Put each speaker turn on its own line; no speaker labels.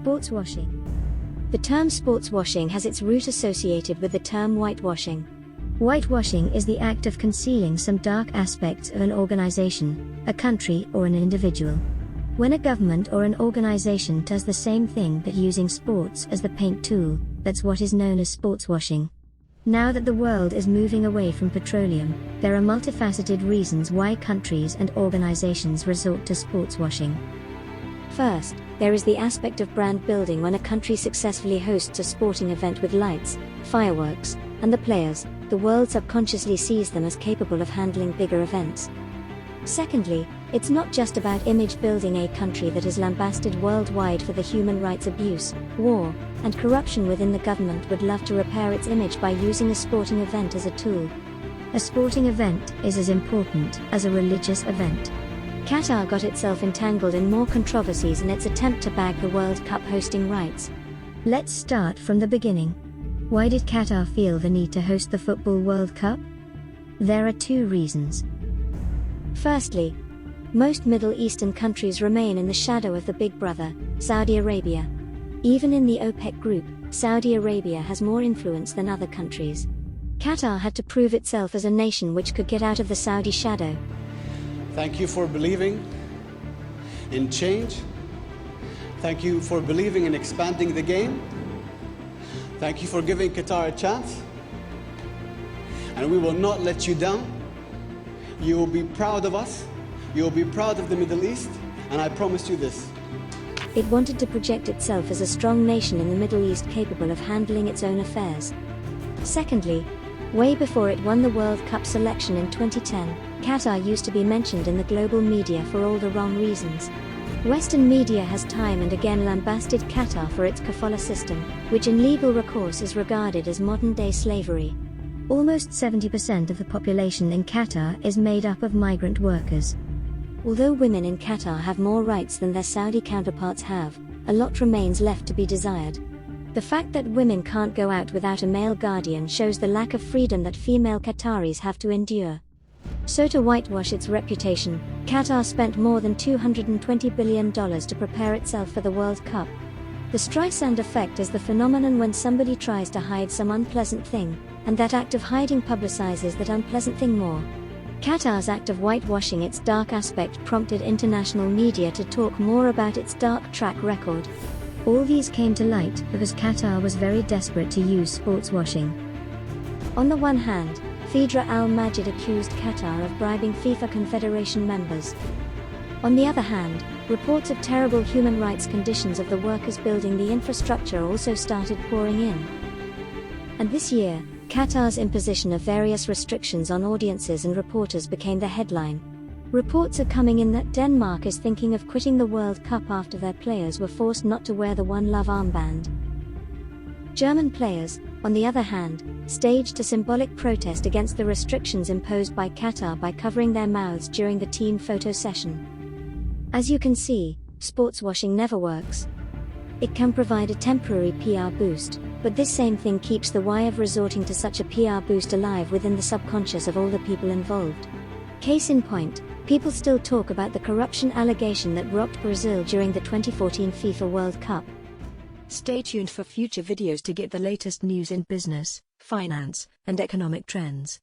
Sportswashing. The term sportswashing has its root associated with the term whitewashing. Whitewashing is the act of concealing some dark aspects of an organization, a country, or an individual. When a government or an organization does the same thing but using sports as the paint tool, that's what is known as sportswashing. Now that the world is moving away from petroleum, there are multifaceted reasons why countries and organizations resort to sportswashing. First, there is the aspect of brand building when a country successfully hosts a sporting event with lights, fireworks, and the players. The world subconsciously sees them as capable of handling bigger events. Secondly, it's not just about image building. A country that is lambasted worldwide for the human rights abuse, war, and corruption within the government would love to repair its image by using a sporting event as a tool. A sporting event is as important as a religious event. Qatar got itself entangled in more controversies in its attempt to bag the World Cup hosting rights. Let's start from the beginning. Why did Qatar feel the need to host the Football World Cup? There are two reasons. Firstly, most Middle Eastern countries remain in the shadow of the big brother, Saudi Arabia. Even in the OPEC group, Saudi Arabia has more influence than other countries. Qatar had to prove itself as a nation which could get out of the Saudi shadow.
Thank you for believing in change. Thank you for believing in expanding the game. Thank you for giving Qatar a chance. And we will not let you down. You will be proud of us. You will be proud of the Middle East. And I promise you this.
It wanted to project itself as a strong nation in the Middle East capable of handling its own affairs. Secondly, way before it won the World Cup selection in 2010, Qatar used to be mentioned in the global media for all the wrong reasons. Western media has time and again lambasted Qatar for its kafalasystem, which in legal recourse is regarded as modern-day slavery. Almost 70% of the population in Qatar is made up of migrant workers. Although women in Qatar have more rights than their Saudi counterparts have, a lot remains left to be desired. The fact that women can't go out without a male guardian shows the lack of freedom that female Qataris have to endure. So to whitewash its reputation, Qatar spent more than $220 billion to prepare itself for the World Cup. The Streisand effect is the phenomenon when somebody tries to hide some unpleasant thing, and that act of hiding publicizes that unpleasant thing more. Qatar's act of whitewashing its dark aspect prompted international media to talk more about its dark track record. All these came to light because Qatar was very desperate to use sportswashing. On the one hand, Fedra Al-Majid accused Qatar of bribing FIFA Confederation members. On the other hand, reports of terrible human rights conditions of the workers building the infrastructure also started pouring in. And this year, Qatar's imposition of various restrictions on audiences and reporters became the headline. Reports are coming in that Denmark is thinking of quitting the World Cup after their players were forced not to wear the One Love armband. German players, on the other hand, staged a symbolic protest against the restrictions imposed by Qatar by covering their mouths during the team photo session. As you can see, sportswashing never works. It can provide a temporary PR boost, but this same thing keeps the why of resorting to such a PR boost alive within the subconscious of all the people involved. Case in point, people still talk about the corruption allegation that rocked Brazil during the 2014 FIFA World Cup.
Stay tuned for future videos to get the latest news in business, finance, and economic trends.